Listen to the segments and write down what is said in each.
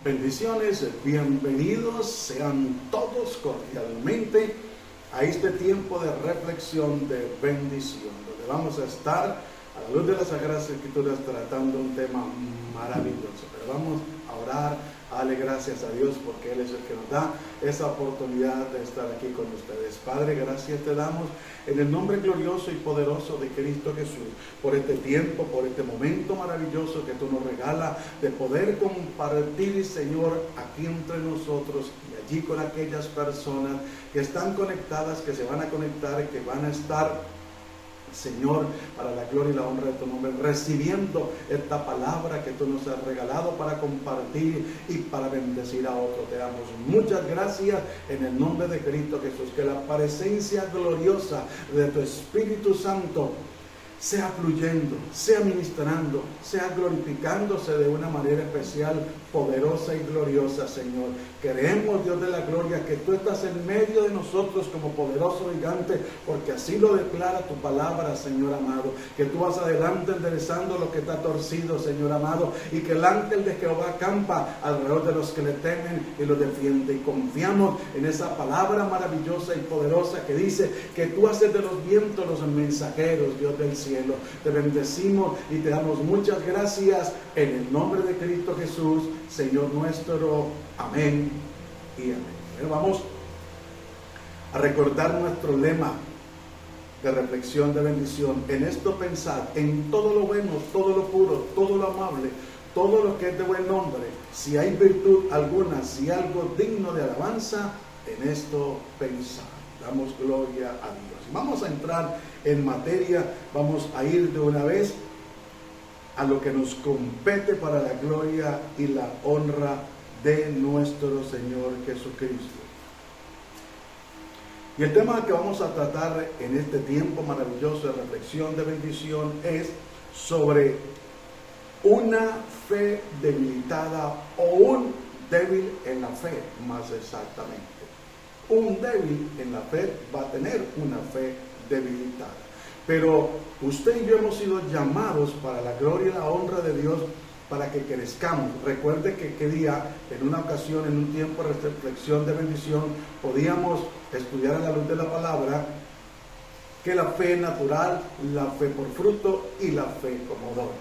Bendiciones, bienvenidos sean todos cordialmente a este tiempo de reflexión de bendición, donde vamos a estar a la luz de las Sagradas Escrituras tratando un tema maravilloso. Pero vamos a orar, a darle gracias a Dios porque Él es el que nos da esa oportunidad de estar aquí con ustedes. Padre, gracias te damos en el nombre glorioso y poderoso de Cristo Jesús, por este tiempo, por este momento maravilloso que tú nos regalas de poder compartir, Señor, aquí entre nosotros y allí con aquellas personas que están conectadas, que se van a conectar, que van a estar, Señor, para la gloria y la honra de tu nombre, recibiendo esta palabra que tú nos has regalado para compartir y para bendecir a otros. Te damos muchas gracias en el nombre de Cristo Jesús. Que la presencia gloriosa de tu Espíritu Santo sea fluyendo, sea ministrando, sea glorificándose de una manera especial, poderosa y gloriosa, Señor. Queremos, Dios de la gloria, que tú estás en medio de nosotros como poderoso gigante, porque así lo declara tu palabra, Señor amado. Que tú vas adelante enderezando lo que está torcido, Señor amado, y que el ángel de Jehová acampa alrededor de los que le temen y los defiende. Y confiamos en esa palabra maravillosa y poderosa que dice que tú haces de los vientos los mensajeros, Dios del cielo. Te bendecimos y te damos muchas gracias en el nombre de Cristo Jesús, Señor nuestro. Amén y amén. Bueno, vamos a recordar nuestro lema de reflexión de bendición. En esto pensad, en todo lo bueno, todo lo puro, todo lo amable, todo lo que es de buen nombre, si hay virtud alguna, si algo digno de alabanza, en esto pensad. Damos gloria a Dios. Vamos a entrar en materia, vamos a ir de una vez a lo que nos compete para la gloria y la honra de nuestro Señor Jesucristo. Y el tema que vamos a tratar en este tiempo maravilloso de reflexión de bendición es sobre una fe debilitada o un débil en la fe, más exactamente. Un débil en la fe va a tener una fe debilitada. Pero usted y yo hemos sido llamados para la gloria y la honra de Dios, para que crezcamos. Recuerde que día, en una ocasión, en un tiempo de reflexión de bendición, podíamos estudiar a la luz de la palabra que la fe natural, la fe por fruto y la fe como don.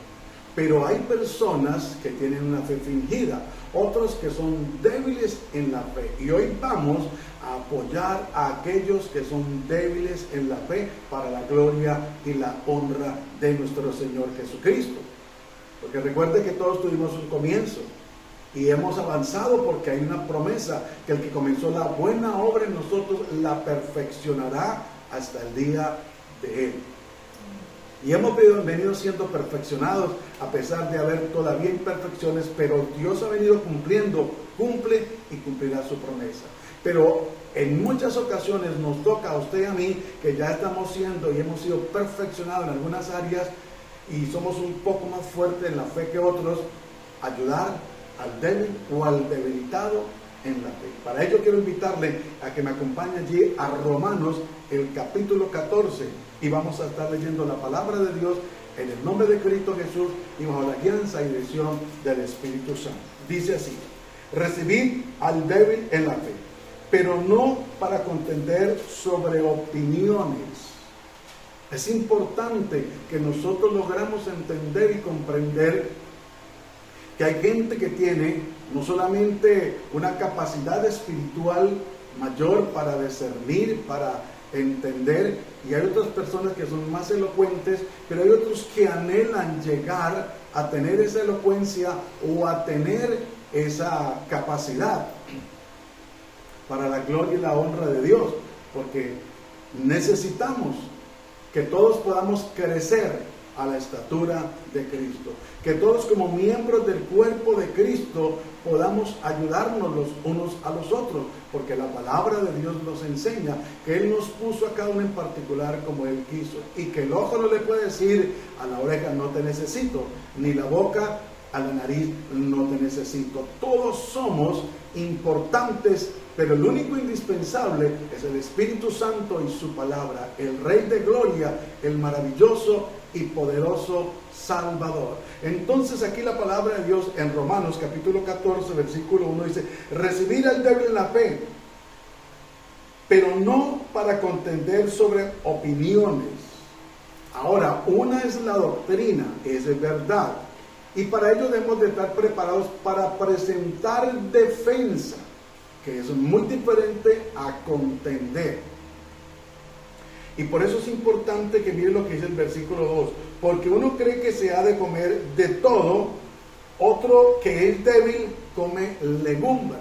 Pero hay personas que tienen una fe fingida, otros que son débiles en la fe. Y hoy vamos a apoyar a aquellos que son débiles en la fe para la gloria y la honra de nuestro Señor Jesucristo. Porque recuerde que todos tuvimos un comienzo y hemos avanzado porque hay una promesa que el que comenzó la buena obra en nosotros la perfeccionará hasta el día de Él. Y hemos venido siendo perfeccionados a pesar de haber todavía imperfecciones, pero Dios ha venido cumpliendo, cumple y cumplirá su promesa. Pero en muchas ocasiones nos toca a usted y a mí, que ya estamos siendo y hemos sido perfeccionados en algunas áreas y somos un poco más fuertes en la fe que otros, ayudar al débil o al debilitado en la fe. Para ello quiero invitarle a que me acompañe allí a Romanos, el capítulo 14, y vamos a estar leyendo la palabra de Dios en el nombre de Cristo Jesús y bajo la guianza y dirección del Espíritu Santo. Dice así: recibid al débil en la fe, pero no para contender sobre opiniones. Es importante que nosotros logramos entender y comprender que hay gente que tiene no solamente una capacidad espiritual mayor para discernir, para entender, y hay otras personas que son más elocuentes, pero hay otros que anhelan llegar a tener esa elocuencia o a tener esa capacidad para la gloria y la honra de Dios, porque necesitamos que todos podamos crecer a la estatura de Cristo, que todos como miembros del cuerpo de Cristo podamos ayudarnos los unos a los otros, porque la palabra de Dios nos enseña que Él nos puso a cada uno en particular como Él quiso, y que el ojo no le puede decir a la oreja no te necesito, ni la boca a la nariz no te necesito. Todos somos importantes, pero el único indispensable es el Espíritu Santo y su palabra, el Rey de Gloria, el maravilloso y poderoso Salvador. Entonces aquí la palabra de Dios en Romanos capítulo 14 versículo 1 dice: recibir al débil en la fe, pero no para contender sobre opiniones. Ahora, una es la doctrina, es verdad, y para ello debemos de estar preparados para presentar defensa, que es muy diferente a contender. Y por eso es importante que miren lo que dice el versículo 2, porque uno cree que se ha de comer de todo, otro que es débil come legumbres.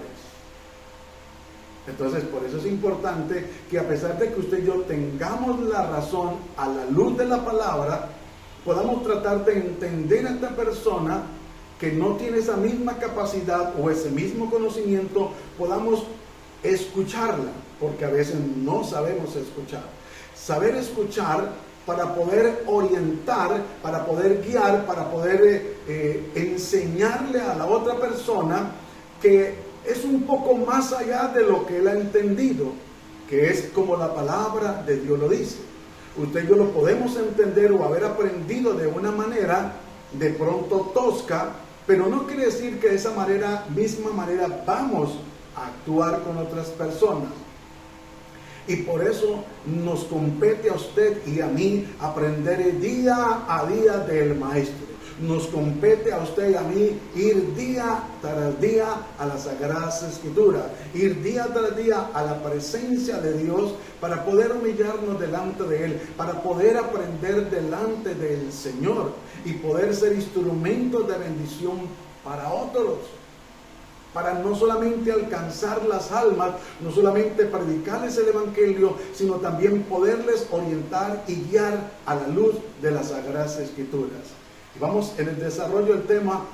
Entonces, por eso es importante que a pesar de que usted y yo tengamos la razón a la luz de la palabra, podamos tratar de entender a esta persona que no tiene esa misma capacidad o ese mismo conocimiento, podamos escucharla, porque a veces no sabemos escuchar. Saber escuchar para poder orientar, para poder guiar, para poder enseñarle a la otra persona que es un poco más allá de lo que él ha entendido, que es como la palabra de Dios lo dice. Usted y yo lo podemos entender o haber aprendido de una manera de pronto tosca, pero no quiere decir que de esa misma manera vamos a actuar con otras personas. Y por eso nos compete a usted y a mí aprender día a día del Maestro. Nos compete a usted y a mí ir día tras día a las Sagradas Escrituras, ir día tras día a la presencia de Dios para poder humillarnos delante de Él, para poder aprender delante del Señor y poder ser instrumentos de bendición para otros. Para no solamente alcanzar las almas, no solamente predicarles el Evangelio, sino también poderles orientar y guiar a la luz de las Sagradas Escrituras. Y vamos en el desarrollo del tema,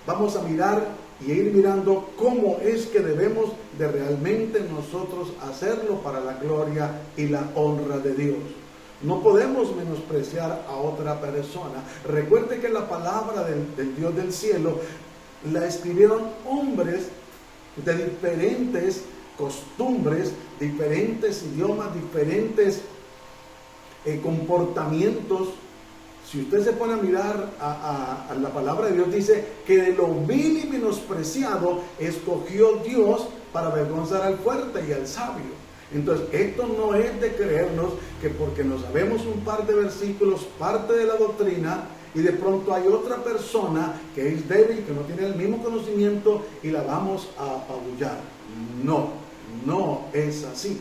vamos a mirar y ir mirando cómo es que debemos de realmente nosotros hacerlo para la gloria y la honra de Dios. No podemos menospreciar a otra persona. Recuerde que la palabra del Dios del cielo la escribieron hombres de diferentes costumbres, diferentes idiomas, diferentes comportamientos. Si usted se pone a mirar a la palabra de Dios, dice que de lo vil y menospreciado escogió Dios para avergonzar al fuerte y al sabio. Entonces, esto no es de creernos que porque nos sabemos un par de versículos, parte de la doctrina, y de pronto hay otra persona que es débil, que no tiene el mismo conocimiento y la vamos a apabullar. No es así.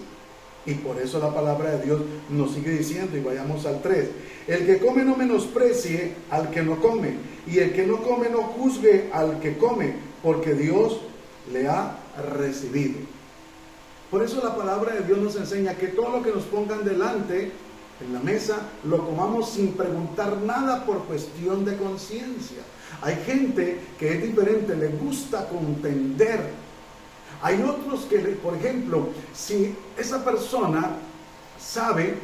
Y por eso la palabra de Dios nos sigue diciendo, y vayamos al 3. El que come no menosprecie al que no come, y el que no come no juzgue al que come, porque Dios le ha recibido. Por eso la palabra de Dios nos enseña que todo lo que nos pongan delante en la mesa, lo comamos sin preguntar nada por cuestión de conciencia. Hay gente que es diferente, le gusta contender. Hay otros que, por ejemplo, si esa persona sabe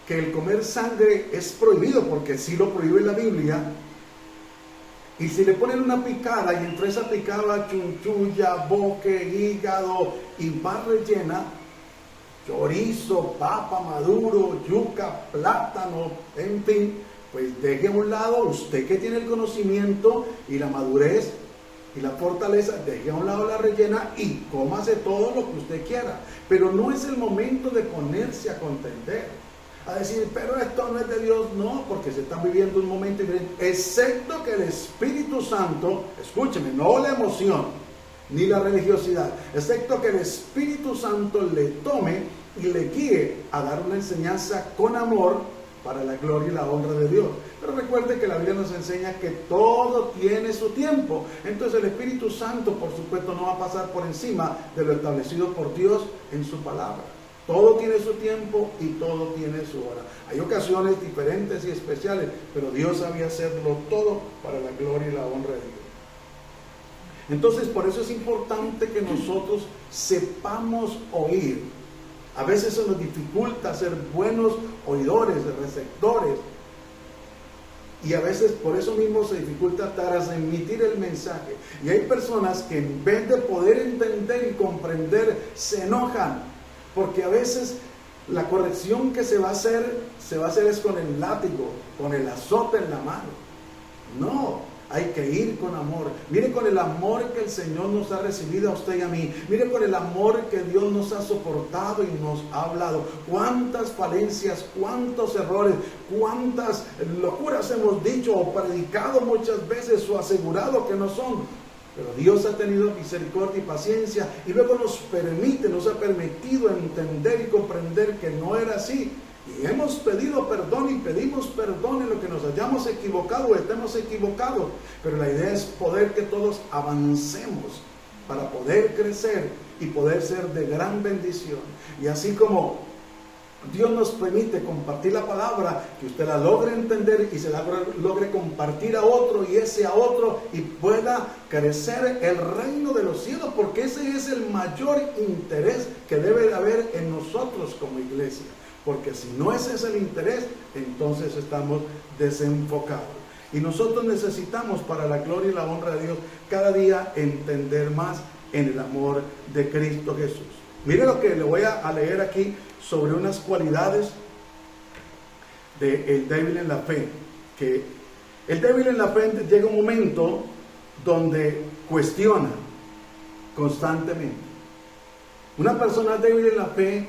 que el comer sangre es prohibido, porque sí lo prohíbe la Biblia, y si le ponen una picada y entre esa picada chunchulla, boque, hígado y va rellena, chorizo, papa maduro, yuca, plátano, en fin, pues deje a un lado, usted que tiene el conocimiento y la madurez y la fortaleza, deje a un lado la rellena y cómase todo lo que usted quiera. Pero no es el momento de ponerse a contender, a decir, pero esto no es de Dios. No, porque se está viviendo un momento diferente, excepto que el Espíritu Santo, escúcheme, no la emoción ni la religiosidad, excepto que el Espíritu Santo le tome y le guíe a dar una enseñanza con amor para la gloria y la honra de Dios. Pero recuerde que la Biblia nos enseña que todo tiene su tiempo. Entonces el Espíritu Santo, por supuesto, no va a pasar por encima de lo establecido por Dios en su palabra. Todo tiene su tiempo y todo tiene su hora. Hay ocasiones diferentes y especiales, pero Dios sabía hacerlo todo para la gloria y la honra de Dios. Entonces, por eso es importante que nosotros sepamos oír. A veces se nos dificulta ser buenos oidores, receptores. Y a veces por eso mismo se dificulta transmitir el mensaje. Y hay personas que en vez de poder entender y comprender, se enojan. Porque a veces La corrección que se va a hacer es con el látigo, con el azote en la mano. No, hay que ir con amor. Mire con el amor que el Señor nos ha recibido a usted y a mí. Mire con el amor que Dios nos ha soportado y nos ha hablado. Cuántas falencias, cuántos errores, cuántas locuras hemos dicho o predicado muchas veces o asegurado que no son. Pero Dios ha tenido misericordia y paciencia y luego nos ha permitido entender y comprender que no era así. Y hemos pedido perdón y pedimos perdón en lo que nos hayamos equivocado o estemos equivocados. Pero la idea es poder que todos avancemos para poder crecer y poder ser de gran bendición. Y así como Dios nos permite compartir la palabra, que usted la logre entender y se la logre compartir a otro y ese a otro y pueda crecer el reino de los cielos, porque ese es el mayor interés que debe de haber en nosotros como iglesia. Porque si no ese es el interés, entonces estamos desenfocados. Y nosotros necesitamos, para la gloria y la honra de Dios, cada día entender más en el amor de Cristo Jesús. Mire lo que le voy a leer aquí sobre unas cualidades del débil en la fe. Que el débil en la fe llega un momento donde cuestiona constantemente. Una persona débil en la fe,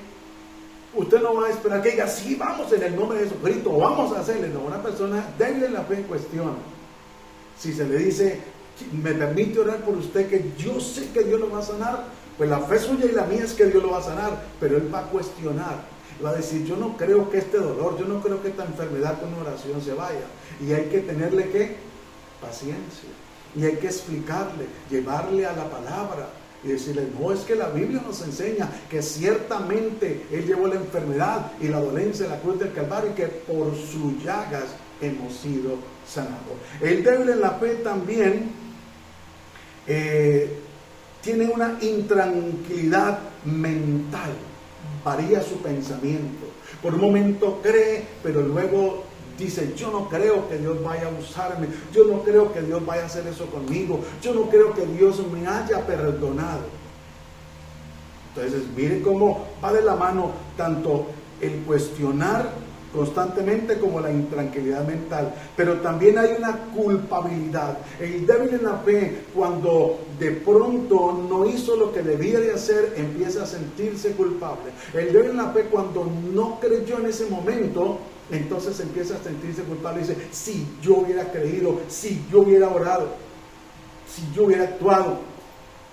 usted no va a esperar que diga, sí, vamos en el nombre de Jesucristo, o vamos a hacerle. No, una persona débil en la fe cuestiona. Si se le dice, me permite orar por usted, que yo sé que Dios lo va a sanar, pues la fe suya y la mía es que Dios lo va a sanar, pero él va a cuestionar, va a decir, yo no creo que este dolor, yo no creo que esta enfermedad con oración se vaya. Y hay que tenerle, ¿qué? Paciencia. Y hay que explicarle, llevarle a la palabra y decirle, no, es que la Biblia nos enseña que ciertamente Él llevó la enfermedad y la dolencia en la cruz del Calvario y que por sus llagas hemos sido sanados. El débil en la fe también tiene una intranquilidad mental, varía su pensamiento. Por un momento cree, pero luego dice, yo no creo que Dios vaya a usarme, yo no creo que Dios vaya a hacer eso conmigo, yo no creo que Dios me haya perdonado. Entonces, mire cómo va de la mano tanto el cuestionar constantemente como la intranquilidad mental, pero también hay una culpabilidad. El débil en la fe, cuando de pronto no hizo lo que debía de hacer, empieza a sentirse culpable. El débil en la fe, cuando no creyó en ese momento, entonces empieza a sentirse culpable y dice, si yo hubiera creído, si yo hubiera orado, si yo hubiera actuado,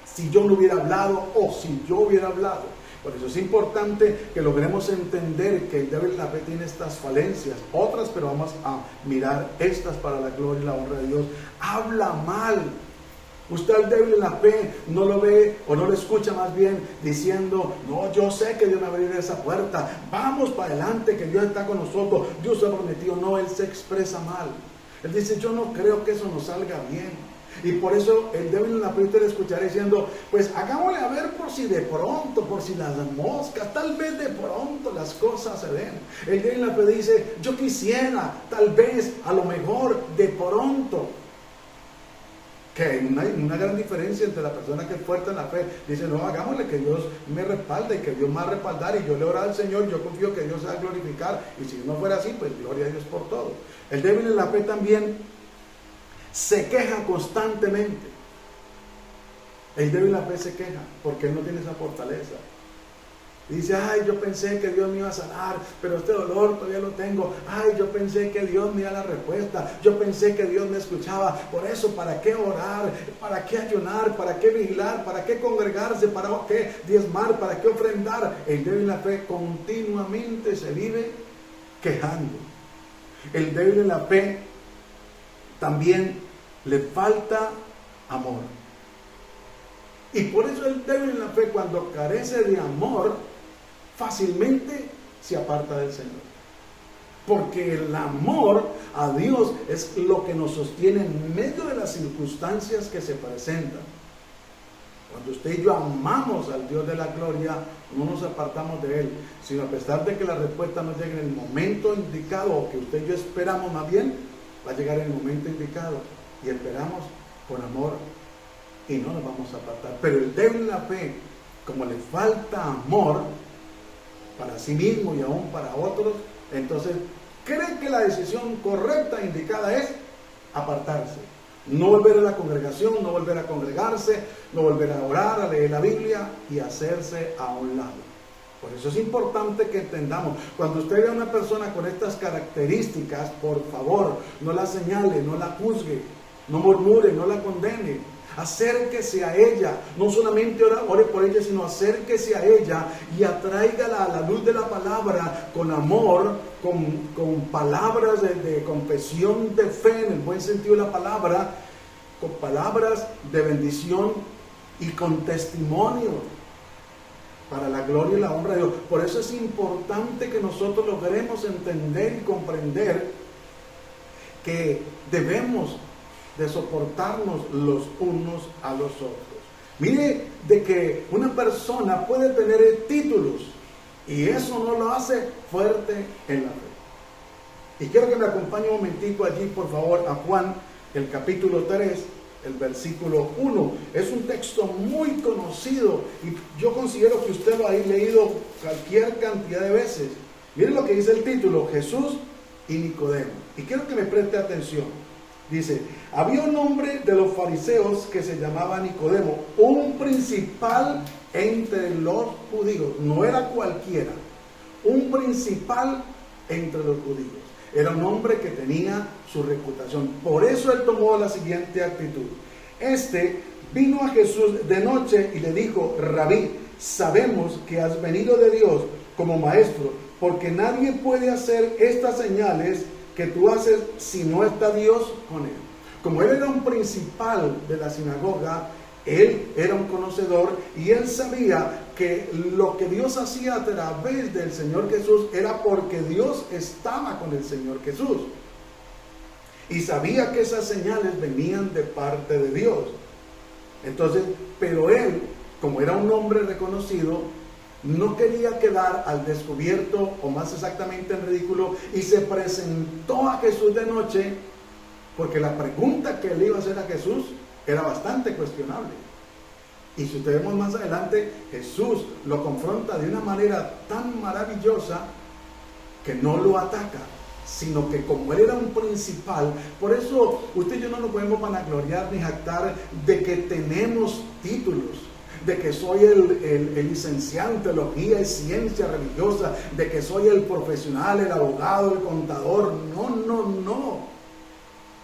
si yo no hubiera hablado o si yo hubiera hablado. Por eso es importante que logremos entender que el débil en la fe tiene estas falencias, otras, pero vamos a mirar estas para la gloria y la honra de Dios. Habla mal. Usted al débil en la fe no lo ve o no lo escucha más bien diciendo, no, yo sé que Dios me va a abrir esa puerta, vamos para adelante, que Dios está con nosotros, Dios ha prometido. No, él se expresa mal. Él dice, yo no creo que eso nos salga bien. Y por eso el débil en la fe usted le escuchará diciendo, pues hagámosle a ver por si de pronto, por si las moscas, tal vez de pronto las cosas se den. El débil en la fe dice, yo quisiera, tal vez, a lo mejor, de pronto. Que hay una gran diferencia entre la persona que es fuerte en la fe, dice, no, hagámosle, que Dios me respalde y que Dios me va a respaldar y yo le oro al Señor, yo confío que Dios se va a glorificar, y si no fuera así, pues gloria a Dios por todo. El débil en la fe también se queja constantemente. El débil en la fe se queja porque él no tiene esa fortaleza. Dice, ay, yo pensé que Dios me iba a sanar, pero este dolor todavía lo tengo. Ay, yo pensé que Dios me iba a la respuesta. Yo pensé que Dios me escuchaba. Por eso, ¿para qué orar? ¿Para qué ayunar? ¿Para qué vigilar? ¿Para qué congregarse? ¿Para qué diezmar? ¿Para qué ofrendar? El débil en la fe continuamente se vive quejando. El débil en la fe también le falta amor. Y por eso el débil en la fe, cuando carece de amor, fácilmente se aparta del Señor. Porque el amor a Dios es lo que nos sostiene en medio de las circunstancias que se presentan. Cuando usted y yo amamos al Dios de la gloria, no nos apartamos de Él, sino a pesar de que la respuesta no llegue en el momento indicado, o que usted y yo esperamos más bien, va a llegar en el momento indicado. Y esperamos por amor y no nos vamos a apartar. Pero el débil en la fe, como le falta amor, para sí mismo y aún para otros, entonces cree que la decisión correcta, indicada, es apartarse. No volver a la congregación, no volver a congregarse, no volver a orar, a leer la Biblia y hacerse a un lado. Por eso es importante que entendamos, cuando usted ve a una persona con estas características, por favor, no la señale, no la juzgue, no murmure, no la condene. Acérquese a ella, no solamente ore por ella, sino acérquese a ella y atráigala a la luz de la palabra con amor, con palabras de confesión de fe en el buen sentido de la palabra, con palabras de bendición y con testimonio para la gloria y la honra de Dios. Por eso es importante que nosotros logremos entender y comprender que debemos de soportarnos los unos a los otros. Mire de que una persona puede tener títulos y eso no lo hace fuerte en la fe. Y quiero que me acompañe un momentico allí, por favor, a Juan, el capítulo 3, el versículo 1. Es un texto muy conocido y yo considero que usted lo ha leído cualquier cantidad de veces. Mire lo que dice el título: Jesús y Nicodemo. Y quiero que me preste atención. Dice: había un hombre de los fariseos que se llamaba Nicodemo, un principal entre los judíos. No era cualquiera, un principal entre los judíos. Era un hombre que tenía su reputación. Por eso él tomó la siguiente actitud. Este vino a Jesús de noche y le dijo: Rabí, sabemos que has venido de Dios como maestro, porque nadie puede hacer estas señales que tú haces si no está Dios con él. Como él era un principal de la sinagoga, él era un conocedor y él sabía que lo que Dios hacía a través del Señor Jesús era porque Dios estaba con el Señor Jesús. Y sabía que esas señales venían de parte de Dios. Entonces, pero él, como era un hombre reconocido, no quería quedar al descubierto, o más exactamente en ridículo, y se presentó a Jesús de noche, porque la pregunta que le iba a hacer a Jesús era bastante cuestionable. Y si usted vemos más adelante, Jesús lo confronta de una manera tan maravillosa que no lo ataca, sino que como él era un principal, por eso usted y yo no nos podemos vanagloriar ni jactar de que tenemos títulos, de que soy el licenciado en teología y ciencia religiosa, de que soy el profesional, el abogado, el contador. No.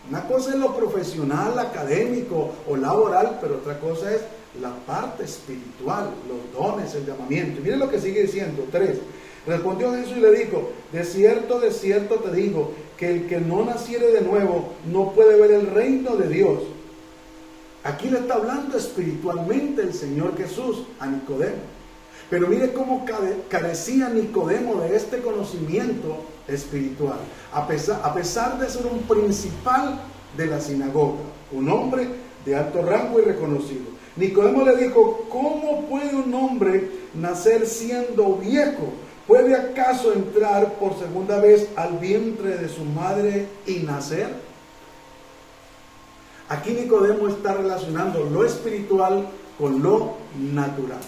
Una cosa es lo profesional, académico o laboral, pero otra cosa es la parte espiritual, los dones, el llamamiento. Y miren lo que sigue diciendo, 3. Respondió Jesús y le dijo: de cierto te digo, que el que no naciere de nuevo no puede ver el reino de Dios. Aquí le está hablando espiritualmente el Señor Jesús a Nicodemo. Pero mire cómo carecía Nicodemo de este conocimiento espiritual. A pesar de ser un principal de la sinagoga, un hombre de alto rango y reconocido. Nicodemo le dijo: ¿cómo puede un hombre nacer siendo viejo? ¿Puede acaso entrar por segunda vez al vientre de su madre y nacer? Aquí Nicodemo está relacionando lo espiritual con lo natural.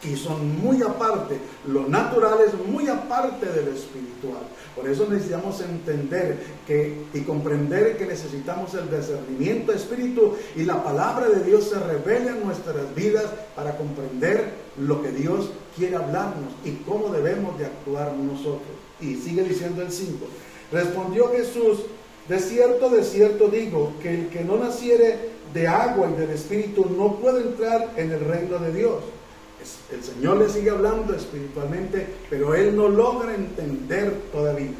Y son muy aparte, lo natural es muy aparte de lo espiritual. Por eso necesitamos entender y comprender que necesitamos el discernimiento espíritu y la palabra de Dios se revela en nuestras vidas para comprender lo que Dios quiere hablarnos y cómo debemos de actuar nosotros. Y sigue diciendo el 5. Respondió Jesús: de cierto digo, que el que no naciere de agua y del Espíritu no puede entrar en el reino de Dios. El Señor le sigue hablando espiritualmente, pero él no logra entender todavía.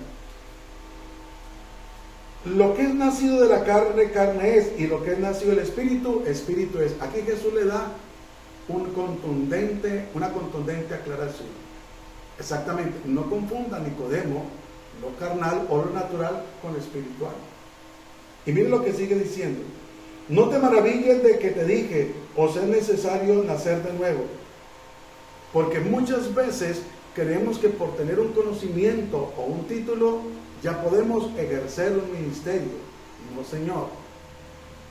Lo que es nacido de la carne, carne es, y lo que es nacido del Espíritu, Espíritu es. Aquí Jesús le da una contundente aclaración. Exactamente, no confunda Nicodemo, lo carnal o lo natural con lo espiritual. Y mire lo que sigue diciendo: no te maravilles de que te dije, os es necesario nacer de nuevo. Porque muchas veces creemos que por tener un conocimiento o un título ya podemos ejercer un ministerio. No, Señor.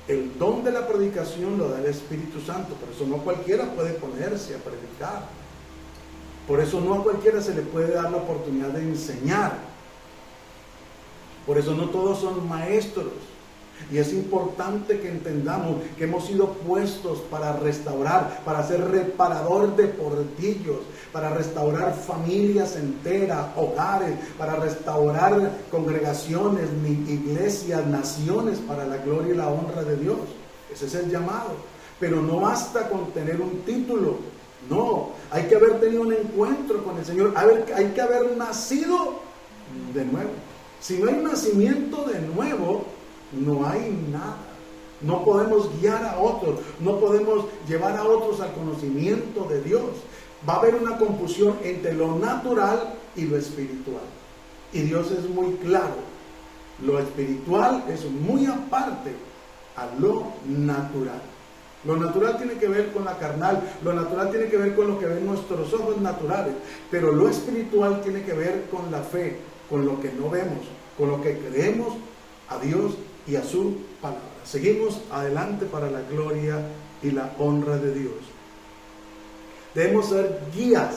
El don de la predicación lo da el Espíritu Santo, por eso no cualquiera puede ponerse a predicar. Por eso no a cualquiera se le puede dar la oportunidad de enseñar. Por eso no todos son maestros. Y es importante que entendamos que hemos sido puestos para restaurar, para ser reparador de portillos, para restaurar familias enteras, hogares, para restaurar congregaciones, iglesias, naciones, para la gloria y la honra de Dios. Ese es el llamado. Pero no basta con tener un título. No, hay que haber tenido un encuentro con el Señor. Hay que haber nacido de nuevo. Si no hay nacimiento de nuevo, no hay nada. No podemos guiar a otros, no podemos llevar a otros al conocimiento de Dios. Va a haber una confusión entre lo natural y lo espiritual. Y Dios es muy claro. Lo espiritual es muy aparte a lo natural. Lo natural tiene que ver con la carnal, lo natural tiene que ver con lo que ven nuestros ojos naturales, pero lo espiritual tiene que ver con la fe, con lo que no vemos, con lo que creemos a Dios y a su palabra. Seguimos adelante para la gloria y la honra de Dios. Debemos ser guías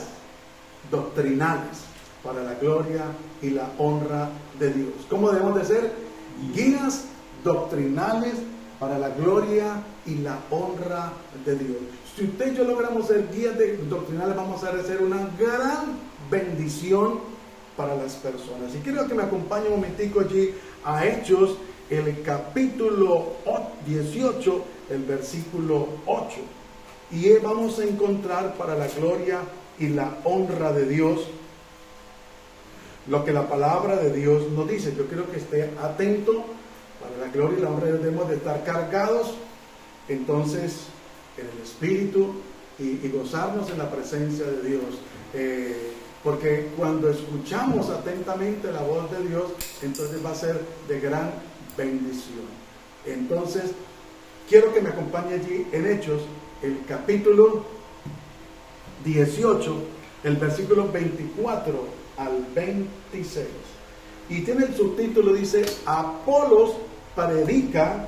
doctrinales para la gloria y la honra de Dios. ¿Cómo debemos de ser? Guías doctrinales para la gloria y la honra de Dios. Si usted y yo logramos ser guías doctrinales, vamos a hacer una gran bendición para las personas. Y quiero que me acompañe un momentico allí a Hechos, el capítulo 18, el versículo 8. Y vamos a encontrar para la gloria y la honra de Dios lo que la palabra de Dios nos dice. Yo quiero que esté atento. Para la gloria y la honra de Dios debemos de estar cargados entonces en el Espíritu y gozarnos en la presencia de Dios. Porque cuando escuchamos atentamente la voz de Dios, entonces va a ser de gran bendición. Entonces, quiero que me acompañe allí en Hechos, el capítulo 18, el versículo 24 al 26. Y tiene el subtítulo, dice, Apolos predica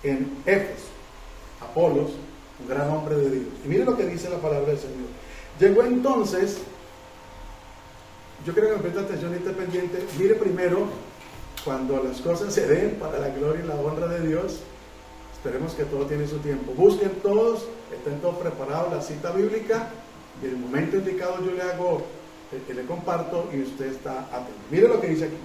en Éfeso. Apolos, un gran hombre de Dios. Y mire lo que dice la palabra del Señor. Llegó entonces, yo quiero que me preste atención y esté pendiente. Mire primero, cuando las cosas se den para la gloria y la honra de Dios, esperemos que todo tiene su tiempo. Busquen todos, estén todos preparados, la cita bíblica, y en el momento indicado yo le hago, le comparto y usted está atento. Mire lo que dice aquí.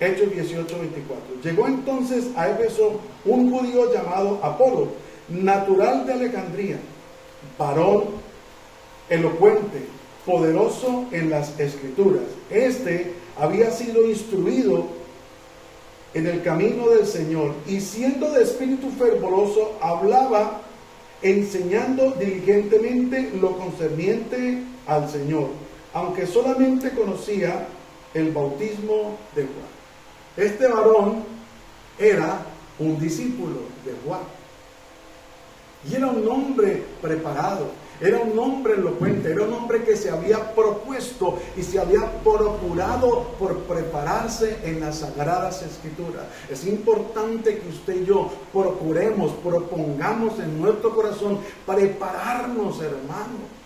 Hechos 18, 24. Llegó entonces a Éfeso un judío llamado Apolo, natural de Alejandría, varón elocuente, poderoso en las Escrituras. Este había sido instruido en el camino del Señor y siendo de espíritu fervoroso hablaba enseñando diligentemente lo concerniente al Señor, aunque solamente conocía el bautismo de Juan. Este varón era un discípulo de Juan y era un hombre preparado, era un hombre elocuente, era un hombre que se había propuesto y se había procurado por prepararse en las Sagradas Escrituras. Es importante que usted y yo propongamos en nuestro corazón prepararnos, hermano.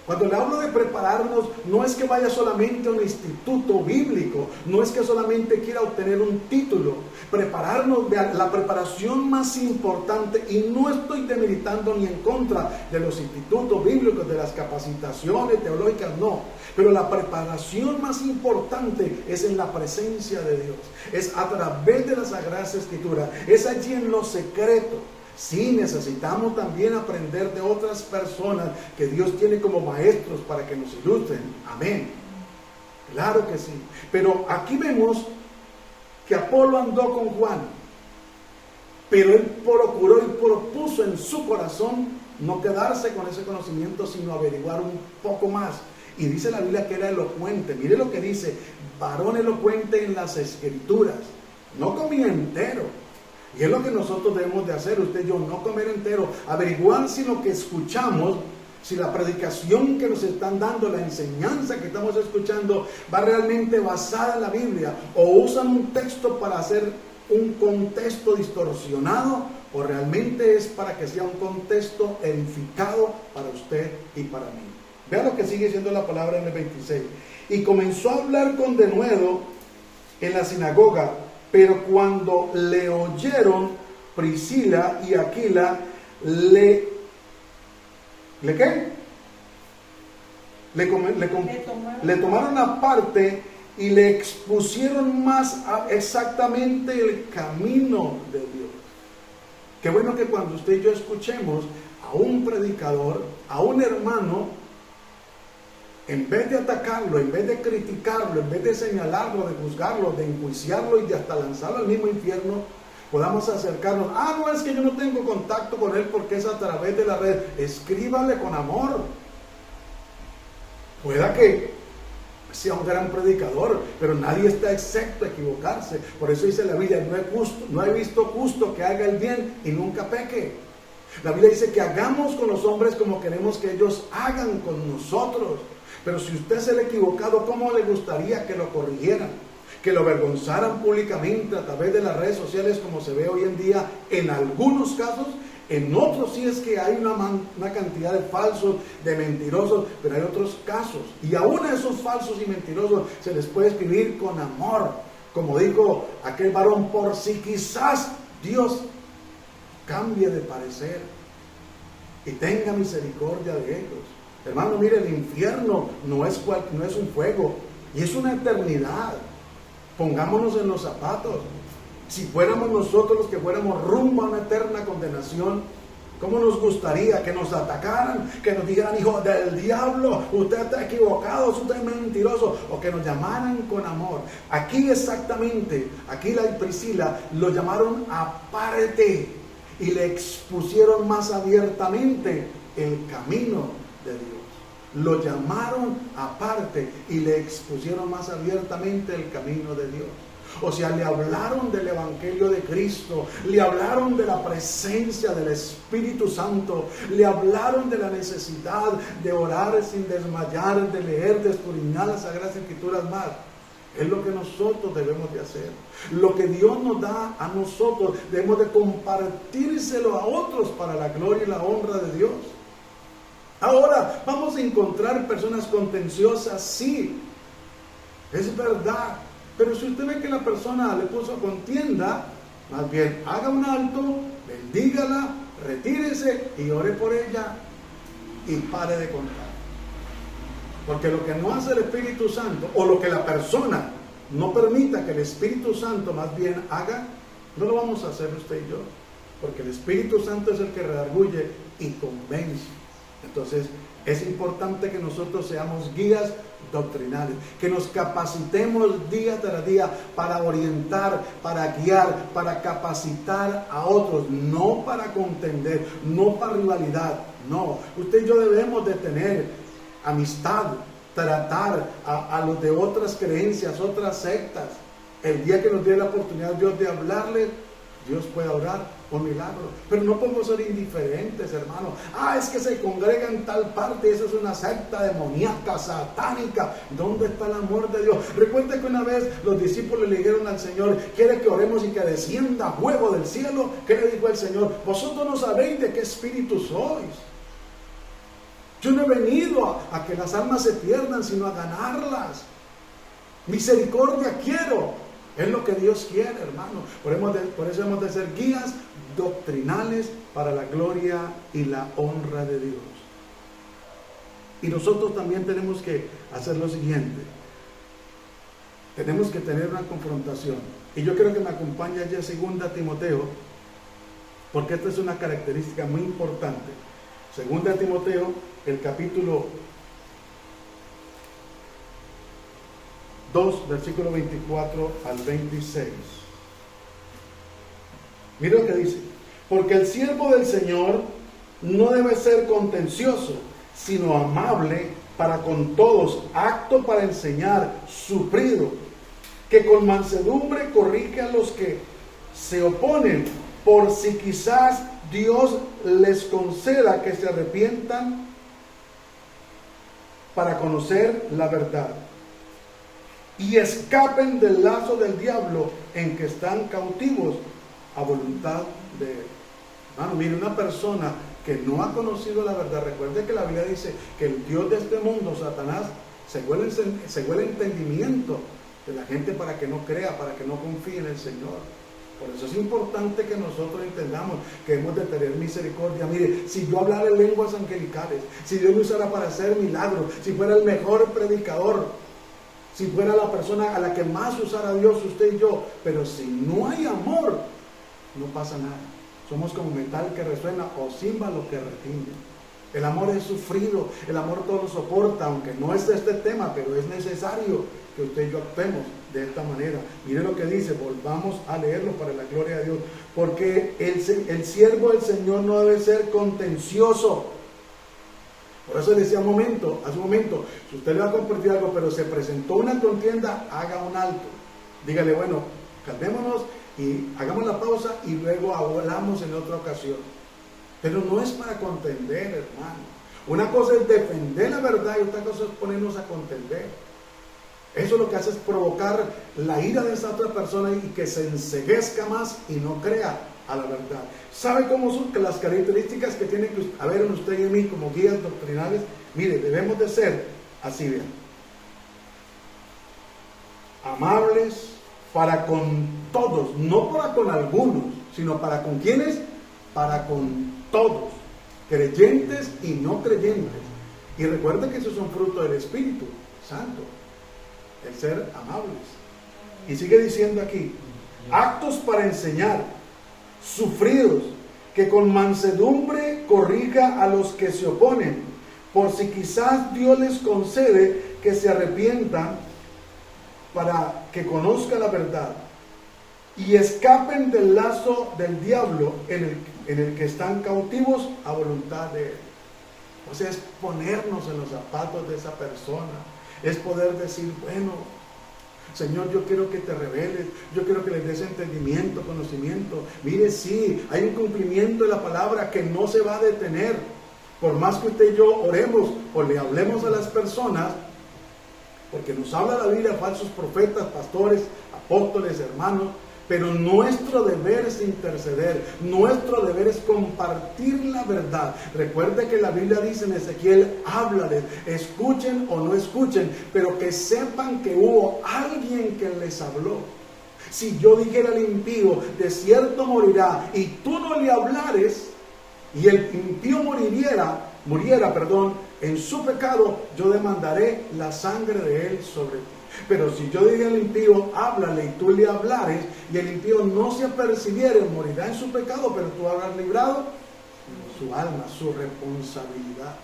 Cuando le hablo de prepararnos, no es que vaya solamente a un instituto bíblico, no es que solamente quiera obtener un título. Prepararnos, la preparación más importante, y no estoy demeritando ni en contra de los institutos bíblicos, de las capacitaciones teológicas, no. Pero la preparación más importante es en la presencia de Dios, es a través de las Sagradas Escrituras, es allí en lo secreto. Sí, necesitamos también aprender de otras personas que Dios tiene como maestros para que nos ilustren. Amén. Claro que sí. Pero aquí vemos que Apolo andó con Juan, pero él procuró y propuso en su corazón no quedarse con ese conocimiento, sino averiguar un poco más. Y dice la Biblia que era elocuente. Mire lo que dice: varón elocuente en las Escrituras. No comía entero. Y es lo que nosotros debemos de hacer, usted y yo, no comer entero, averiguar si lo que escuchamos, si la predicación que nos están dando, la enseñanza que estamos escuchando, va realmente basada en la Biblia, o usan un texto para hacer un contexto distorsionado, o realmente es para que sea un contexto edificado para usted y para mí. Vea lo que sigue siendo la palabra en el 26. Y comenzó a hablar con denuedo en la sinagoga, pero cuando le oyeron, Priscila y Aquila ¿qué? Le tomaron aparte y le expusieron más exactamente el camino de Dios. Qué bueno que cuando usted y yo escuchemos a un predicador, a un hermano, en vez de atacarlo, en vez de criticarlo, en vez de señalarlo, de juzgarlo, de enjuiciarlo y de hasta lanzarlo al mismo infierno, podamos acercarnos. No, es que yo no tengo contacto con él porque es a través de la red. Escríbale con amor. Pueda que sea un gran predicador, pero nadie está excepto a equivocarse. Por eso dice la Biblia, no he visto justo que haga el bien y nunca peque. La Biblia dice que hagamos con los hombres como queremos que ellos hagan con nosotros. Pero si usted se le ha equivocado, ¿cómo le gustaría que lo corrigieran? Que lo avergonzaran públicamente a través de las redes sociales, como se ve hoy en día en algunos casos. En otros sí es que hay una cantidad de falsos, de mentirosos, pero hay otros casos. Y aún a esos falsos y mentirosos se les puede escribir con amor. Como dijo aquel varón, por si quizás Dios cambie de parecer y tenga misericordia de ellos. Hermano, mire, el infierno no es un fuego, y es una eternidad. Pongámonos en los zapatos. Si fuéramos nosotros los que fuéramos rumbo a una eterna condenación, ¿cómo nos gustaría que nos atacaran? Que nos dijeran, hijo del diablo, usted está equivocado, usted es mentiroso, o que nos llamaran con amor. Aquí exactamente, Aquila y Priscila lo llamaron aparte y le expusieron más abiertamente el camino de Dios. Lo llamaron aparte y le expusieron más abiertamente el camino de Dios. O sea, le hablaron del Evangelio de Cristo, le hablaron de la presencia del Espíritu Santo, le hablaron de la necesidad de orar sin desmayar, de leer, de escudriñar las Sagradas Escrituras más. Es lo que nosotros debemos de hacer. Lo que Dios nos da a nosotros, debemos de compartírselo a otros para la gloria y la honra de Dios. Ahora, vamos a encontrar personas contenciosas, sí, es verdad. Pero si usted ve que la persona le puso contienda, más bien haga un alto, bendígala, retírese y ore por ella y pare de contar. Porque lo que no hace el Espíritu Santo, o lo que la persona no permita que el Espíritu Santo más bien haga, no lo vamos a hacer usted y yo. Porque el Espíritu Santo es el que redarguye y convence. Entonces, es importante que nosotros seamos guías doctrinales, que nos capacitemos día tras día para orientar, para guiar, para capacitar a otros, no para contender, no para rivalidad, no. Usted y yo debemos de tener amistad, tratar a los de otras creencias, otras sectas. El día que nos dé la oportunidad Dios de hablarle, Dios puede orar un milagro, pero no podemos ser indiferentes, hermano. Es que se congrega en tal parte, esa es una secta demoníaca, satánica. ¿Dónde está el amor de Dios? Recuerda que una vez los discípulos le dijeron al Señor, ¿quiere que oremos y que descienda fuego del cielo? ¿Qué le dijo el Señor? Vosotros no sabéis de qué espíritu sois. Yo no he venido a que las almas se pierdan, sino a ganarlas. Misericordia quiero. Es lo que Dios quiere, hermano. Por eso hemos de ser guías doctrinales para la gloria y la honra de Dios. Y nosotros también tenemos que hacer lo siguiente. Tenemos que tener una confrontación. Y yo quiero que me acompañe allá 2 Timoteo, porque esta es una característica muy importante. 2 Timoteo, el capítulo 2, versículo 24 al 26. Mira lo que dice. Porque el siervo del Señor no debe ser contencioso, sino amable para con todos, apto para enseñar, sufrido, que con mansedumbre corrige a los que se oponen, por si quizás Dios les conceda que se arrepientan para conocer la verdad y escapen del lazo del diablo en que están cautivos a voluntad de él. Hermano, mire, una persona que no ha conocido la verdad. Recuerde que la Biblia dice que el Dios de este mundo, Satanás, cegó el entendimiento de la gente para que no crea, para que no confíe en el Señor. Por eso es importante que nosotros entendamos que hemos de tener misericordia. Mire, si yo hablara en lenguas angelicales, si Dios me usara para hacer milagros, si fuera el mejor predicador, si fuera la persona a la que más usara Dios, usted y yo, pero si no hay amor, no pasa nada. Somos como metal que resuena o címbalo que retiñe. El amor es sufrido, el amor todo lo soporta, aunque no es este tema, pero es necesario que usted y yo actuemos de esta manera. Mire lo que dice, volvamos a leerlo para la gloria de Dios. Porque el siervo del Señor no debe ser contencioso. Por eso le decía hace un momento, si usted le va a compartir algo, pero se presentó una contienda, haga un alto. Dígale, bueno, calmémonos y hagamos la pausa y luego hablamos en otra ocasión. Pero no es para contender, hermano. Una cosa es defender la verdad y otra cosa es ponernos a contender. Eso lo que hace es provocar la ira de esa otra persona y que se enceguezca más y no crea a la verdad. ¿Sabe cómo son las características que tienen que haber en usted y en mí como guías doctrinales? Mire, debemos de ser así, vean. Amables para con todos, no para con algunos, sino para con quienes, para con todos, creyentes y no creyentes. Y recuerda que esos son frutos del Espíritu Santo, el ser amables. Y sigue diciendo aquí, actos para enseñar, sufridos, que con mansedumbre corrija a los que se oponen, por si quizás Dios les concede que se arrepientan para que conozca la verdad y escapen del lazo del diablo en el que están cautivos a voluntad de él. O sea, es ponernos en los zapatos de esa persona, es poder decir, bueno, Señor, yo quiero que te reveles, yo quiero que les des entendimiento, conocimiento. Mire, sí, hay un cumplimiento de la palabra que no se va a detener. Por más que usted y yo oremos o le hablemos a las personas, porque nos habla la Biblia, falsos profetas, pastores, apóstoles, hermanos, pero nuestro deber es interceder, nuestro deber es compartir la verdad. Recuerde que la Biblia dice en Ezequiel, háblales, escuchen o no escuchen, pero que sepan que hubo alguien que les habló. Si yo dijera al impío, de cierto morirá, y tú no le hablares, y el impío muriera, en su pecado, yo demandaré la sangre de él sobre ti. Pero si yo diga al impío, háblale, y tú le hablares, y el impío no se apercibiere, morirá en su pecado, pero tú habrás librado su alma, su responsabilidad.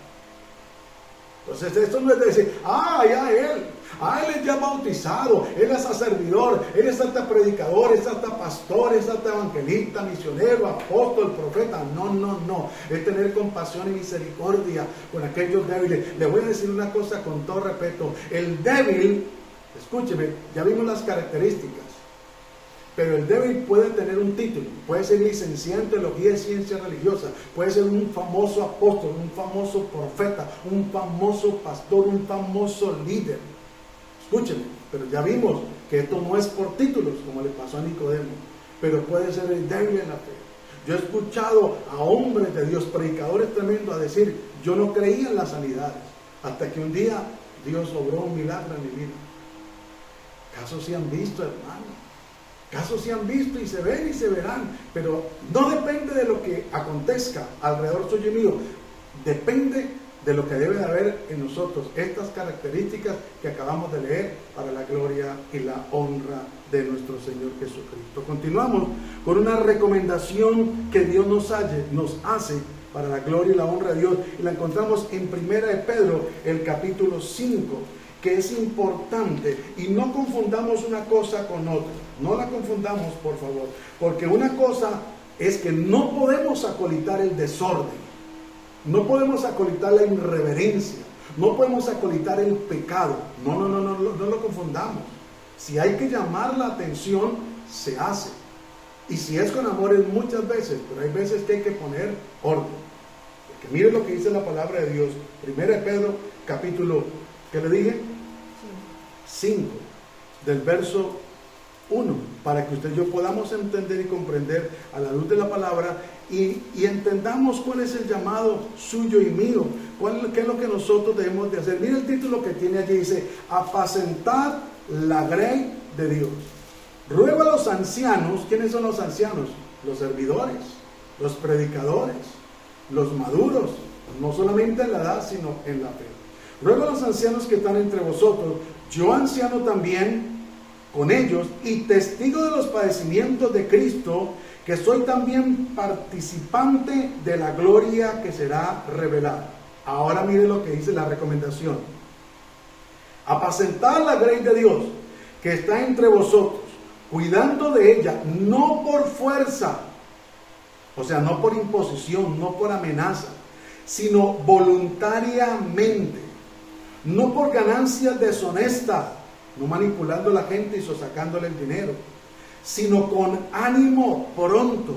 Entonces esto no es decir, él es ya bautizado, él es servidor, él es hasta predicador, es hasta pastor, es hasta evangelista, misionero, apóstol, profeta. No, es tener compasión y misericordia con aquellos débiles. Le voy a decir una cosa con todo respeto, el débil, escúcheme, ya vimos las características, pero el débil puede tener un título, puede ser licenciado en teología y ciencia religiosa, puede ser un famoso apóstol, un famoso profeta, un famoso pastor, un famoso líder. Escúcheme, pero ya vimos que esto no es por títulos, como le pasó a Nicodemo, pero puede ser el débil en la fe. Yo he escuchado a hombres de Dios, predicadores tremendos, a decir, yo no creía en las sanidades, hasta que un día Dios obró un milagro en mi vida. Casos se han visto, hermano. Casos se han visto y se ven y se verán, pero no depende de lo que acontezca alrededor suyo y mío, depende de lo que debe de haber en nosotros, estas características que acabamos de leer para la gloria y la honra de nuestro Señor Jesucristo. Continuamos con una recomendación que Dios nos hace para la gloria y la honra de Dios, y la encontramos en 1 de Pedro, el capítulo 5, que es importante, y no confundamos una cosa con otra, no la confundamos, por favor, porque una cosa es que no podemos acolitar el desorden, no podemos acolitar la irreverencia, no podemos acolitar el pecado, no lo confundamos. Si hay que llamar la atención, se hace, y si es con amor es muchas veces, pero hay veces que hay que poner orden, porque mire lo que dice la palabra de Dios, 1 de Pedro, capítulo, ¿qué le dije? 5, del verso 1, para que usted y yo podamos entender y comprender a la luz de la palabra y entendamos cuál es el llamado suyo y mío, qué es lo que nosotros debemos de hacer. Mira el título que tiene allí, dice: apacentad la grey de Dios. Ruego a los ancianos. ¿Quiénes son los ancianos? Los servidores, los predicadores, los maduros, no solamente en la edad, sino en la fe. Ruego a los ancianos que están entre vosotros, yo anciano también con ellos, y testigo de los padecimientos de Cristo, que soy también participante de la gloria que será revelada. Ahora mire lo que dice la recomendación: apacentad la grey de Dios, que está entre vosotros, cuidando de ella, no por fuerza, o sea, no por imposición, no por amenaza, sino voluntariamente, no por ganancias deshonestas, no manipulando a la gente y sacándole el dinero, sino con ánimo pronto,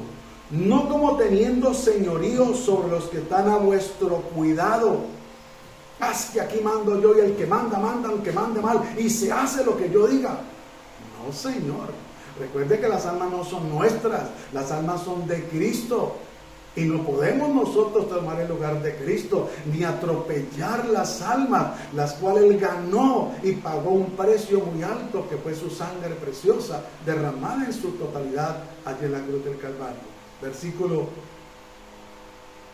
no como teniendo señorío sobre los que están a vuestro cuidado. Haz que aquí mando yo, y el que manda, aunque mande mal, y se hace lo que yo diga. No, Señor. Recuerde que las almas no son nuestras, las almas son de Cristo. Y no podemos nosotros tomar el lugar de Cristo, ni atropellar las almas, las cuales Él ganó y pagó un precio muy alto, que fue su sangre preciosa, derramada en su totalidad allí en la cruz del Calvario. Versículo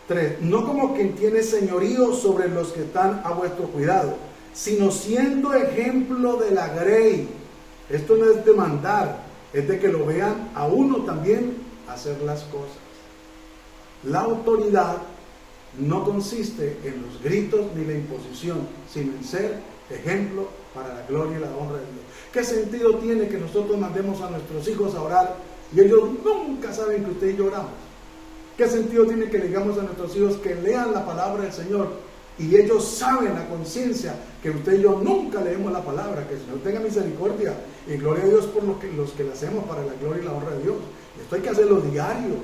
3. No como quien tiene señorío sobre los que están a vuestro cuidado, sino siendo ejemplo de la grey. Esto no es de mandar, es de que lo vean a uno también hacer las cosas. La autoridad no consiste en los gritos ni la imposición, sino en ser ejemplo para la gloria y la honra de Dios. ¿Qué sentido tiene que nosotros mandemos a nuestros hijos a orar y ellos nunca saben que usted y yo oramos? ¿Qué sentido tiene que le digamos a nuestros hijos que lean la palabra del Señor y ellos saben a conciencia que usted y yo nunca leemos la palabra? Que el Señor tenga misericordia y gloria a Dios por los que la hacemos para la gloria y la honra de Dios. Esto hay que hacerlo diario,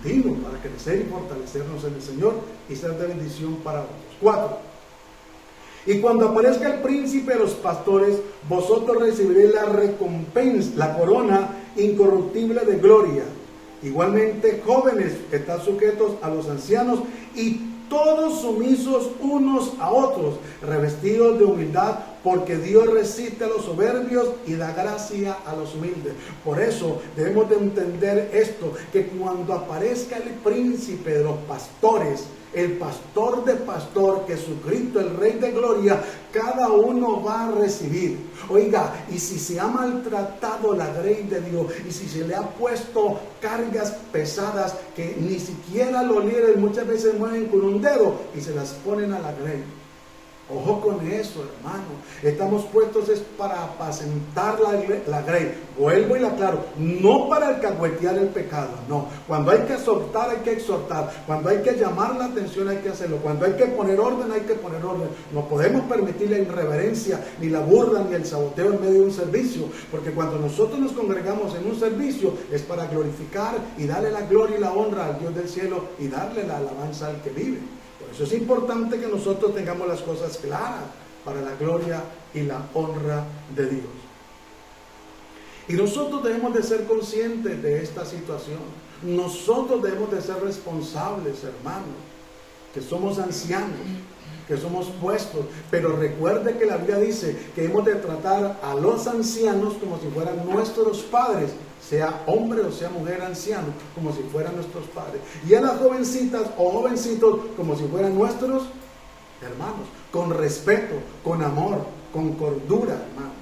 continuo, para crecer y fortalecernos en el Señor y ser de bendición para otros. 4. Y cuando aparezca el príncipe de los pastores, vosotros recibiréis la recompensa, la corona incorruptible de gloria. Igualmente, jóvenes, estad sujetos a los ancianos, y todos sumisos unos a otros, revestidos de humildad, porque Dios resiste a los soberbios y da gracia a los humildes. Por eso debemos de entender esto, que cuando aparezca el príncipe de los pastores, el pastor de pastor, Jesucristo, el Rey de Gloria, cada uno va a recibir. Oiga, y si se ha maltratado la grey de Dios, y si se le ha puesto cargas pesadas que ni siquiera los líderes muchas veces mueven con un dedo y se las ponen a la grey. Ojo con eso, hermano. Estamos puestos es para apacentar la grey. Vuelvo y la aclaro. No para alcahuetear el pecado, no. Cuando hay que exhortar, hay que exhortar. Cuando hay que llamar la atención, hay que hacerlo. Cuando hay que poner orden, hay que poner orden. No podemos permitir la irreverencia, ni la burla, ni el saboteo en medio de un servicio. Porque cuando nosotros nos congregamos en un servicio, es para glorificar y darle la gloria y la honra al Dios del cielo y darle la alabanza al que vive. Por eso es importante que nosotros tengamos las cosas claras para la gloria y la honra de Dios. Y nosotros debemos de ser conscientes de esta situación. Nosotros debemos de ser responsables, hermanos, que somos ancianos, que somos puestos. Pero recuerde que la Biblia dice que hemos de tratar a los ancianos como si fueran nuestros padres, sea hombre o sea mujer anciano, como si fueran nuestros padres. Y a las jovencitas o jovencitos como si fueran nuestros hermanos, con respeto, con amor, con cordura, hermano.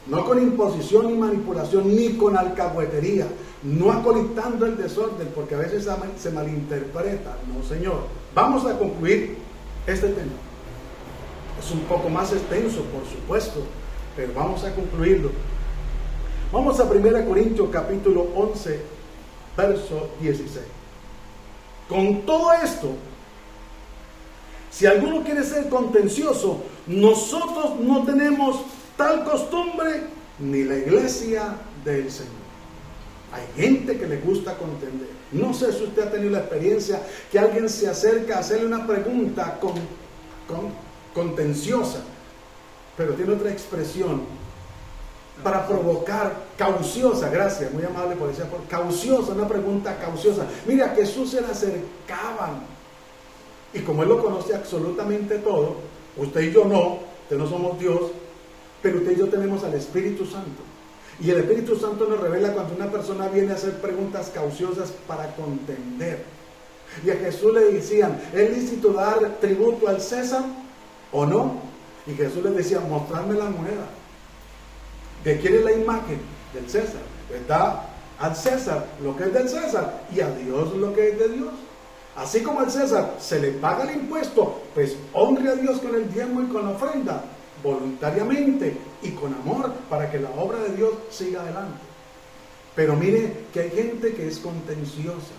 No con imposición ni manipulación, ni con alcahuetería, no acolitando el desorden, porque a veces se malinterpreta. No, Señor. Vamos a concluir este tema. Es un poco más extenso, por supuesto, pero vamos a concluirlo. Vamos a 1 Corintios capítulo 11, verso 16. Con todo esto, si alguno quiere ser contencioso, nosotros no tenemos tal costumbre, ni la iglesia del Señor. Hay gente que le gusta contender. No sé si usted ha tenido la experiencia que alguien se acerca a hacerle una pregunta contenciosa, pero tiene otra expresión para provocar, cauciosa, gracias, muy amable por decir, cauciosa, una pregunta cauciosa. Mira, a Jesús se le acercaban, y como Él lo conoce absolutamente todo, usted y yo no, usted no somos Dios, pero usted y yo tenemos al Espíritu Santo, y el Espíritu Santo nos revela cuando una persona viene a hacer preguntas cauciosas para contender. Y a Jesús le decían, ¿es lícito dar tributo al César o no? Y Jesús les decía, mostrarme la moneda. ¿De quién es la imagen? Del César. Está al César lo que es del César y a Dios lo que es de Dios. Así como al César se le paga el impuesto, pues honre a Dios con el diezmo y con la ofrenda, voluntariamente y con amor, para que la obra de Dios siga adelante. Pero mire que hay gente que es contenciosa.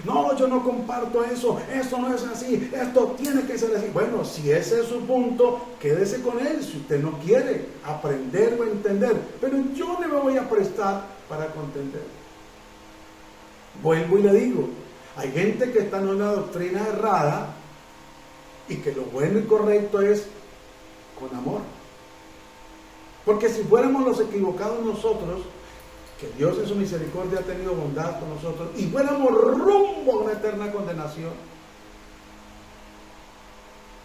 No, yo no comparto eso no es así, esto tiene que ser así. Bueno, si ese es su punto, quédese con él, si usted no quiere aprender o entender, pero yo no me voy a prestar para contender. Vuelvo y le digo, hay gente que está en una doctrina errada y que lo bueno y correcto es con amor. Porque si fuéramos los equivocados nosotros, que Dios en su misericordia ha tenido bondad con nosotros, y fuéramos rumbo a una eterna condenación,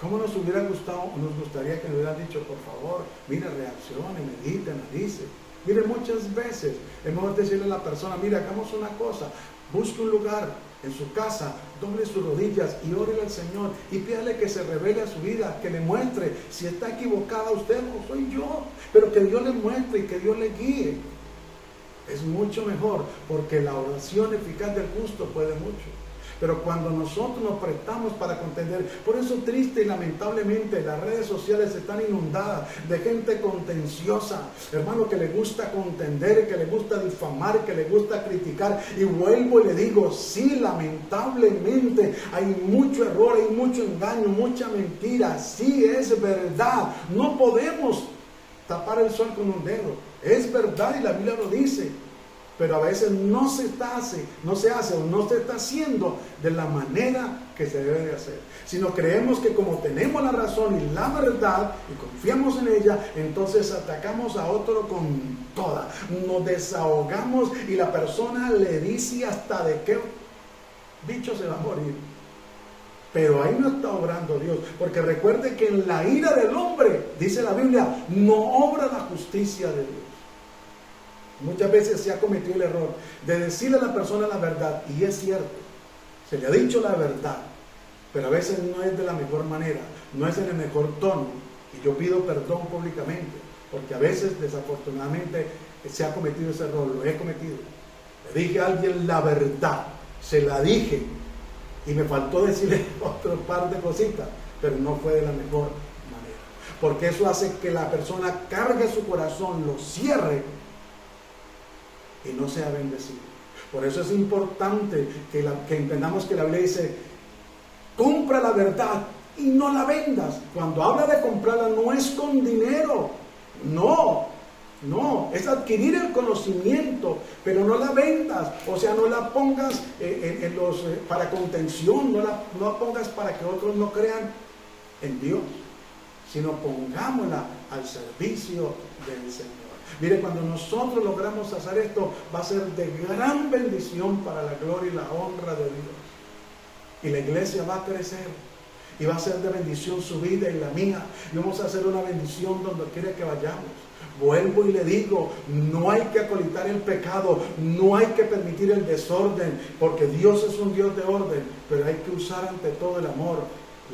¿cómo nos hubiera gustado o nos gustaría que nos hubieran dicho, por favor, mire, reaccione, medite, analice? Mire, muchas veces es mejor decirle a la persona, mire, hagamos una cosa, busque un lugar en su casa, doble sus rodillas y órele al Señor y pídale que se revele a su vida, que le muestre si está equivocada usted o soy yo, pero que Dios le muestre y que Dios le guíe. Es mucho mejor, porque la oración eficaz del justo puede mucho. Pero cuando nosotros nos prestamos para contender, por eso triste y lamentablemente las redes sociales están inundadas de gente contenciosa, hermano, que le gusta contender, que le gusta difamar, que le gusta criticar. Y vuelvo y le digo, sí, lamentablemente hay mucho error, hay mucho engaño, mucha mentira. Sí, es verdad, no podemos tapar el sol con un dedo. Es verdad y la Biblia lo dice, pero a veces no se hace o no se está haciendo de la manera que se debe de hacer. Sino creemos que como tenemos la razón y la verdad y confiamos en ella, entonces atacamos a otro con toda. Nos desahogamos y la persona le dice hasta de qué bicho se va a morir. Pero ahí no está obrando Dios, porque recuerde que en la ira del hombre, dice la Biblia, no obra la justicia de Dios. Muchas veces se ha cometido el error de decirle a la persona la verdad, y es cierto, se le ha dicho la verdad, pero a veces no es de la mejor manera, no es en el mejor tono, y yo pido perdón públicamente, porque a veces desafortunadamente se ha cometido ese error, lo he cometido. Le dije a alguien la verdad, se la dije, y me faltó decirle otro par de cositas, pero no fue de la mejor manera, porque eso hace que la persona cargue su corazón, lo cierre y no sea bendecido. Por eso es importante que entendamos que la Biblia dice, compra la verdad y no la vendas. Cuando habla de comprarla no es con dinero, no, es adquirir el conocimiento, pero no la vendas, o sea, no la pongas para contención, no la pongas para que otros no crean en Dios, sino pongámosla al servicio del Señor. Mire, cuando nosotros logramos hacer esto, va a ser de gran bendición para la gloria y la honra de Dios. Y la iglesia va a crecer. Y va a ser de bendición su vida y la mía. Y vamos a hacer una bendición donde quiera que vayamos. Vuelvo y le digo, no hay que acolitar el pecado, no hay que permitir el desorden, porque Dios es un Dios de orden, pero hay que usar ante todo el amor,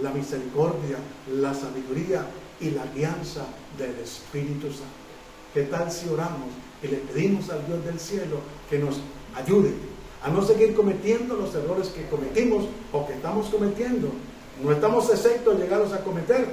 la misericordia, la sabiduría y la alianza del Espíritu Santo. ¿Qué tal si oramos y le pedimos al Dios del cielo que nos ayude a no seguir cometiendo los errores que cometimos o que estamos cometiendo? No estamos exentos de llegarlos a cometer,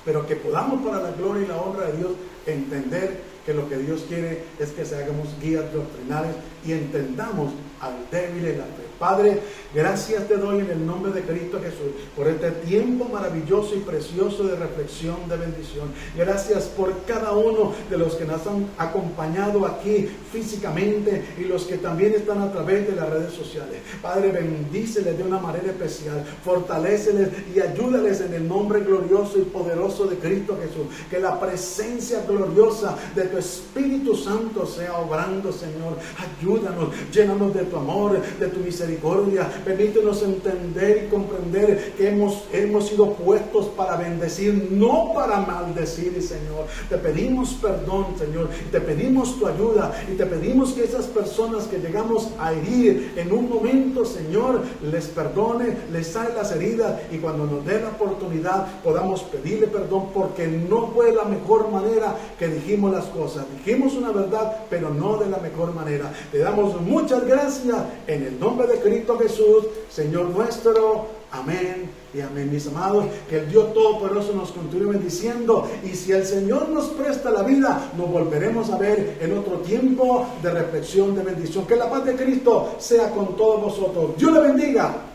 pero que podamos, para la gloria y la honra de Dios, entender que lo que Dios quiere es que se hagamos guías doctrinales y entendamos al débil en la fe. Padre, gracias te doy en el nombre de Cristo Jesús por este tiempo maravilloso y precioso de reflexión, de bendición. Gracias por cada uno de los que nos han acompañado aquí físicamente y los que también están a través de las redes sociales. Padre, bendíceles de una manera especial, fortaléceles y ayúdales en el nombre glorioso y poderoso de Cristo Jesús. Que la presencia gloriosa de tu Espíritu Santo sea obrando, Señor. Ayúdanos, llénanos de tu amor, de tu misericordia. Permítenos entender y comprender que hemos sido puestos para bendecir, no para maldecir, Señor. Te pedimos perdón, Señor. Te pedimos tu ayuda y te pedimos que esas personas que llegamos a herir en un momento, Señor, les perdone, les sane las heridas y cuando nos dé la oportunidad podamos pedirle perdón porque no fue la mejor manera que dijimos las cosas. Dijimos una verdad, pero no de la mejor manera. Te damos muchas gracias en el nombre de Cristo Jesús, Señor nuestro. Amén y amén, mis amados. Que el Dios Todopoderoso nos continúe bendiciendo. Y si el Señor nos presta la vida, nos volveremos a ver en otro tiempo de reflexión, de bendición. Que la paz de Cristo sea con todos vosotros. Dios le bendiga.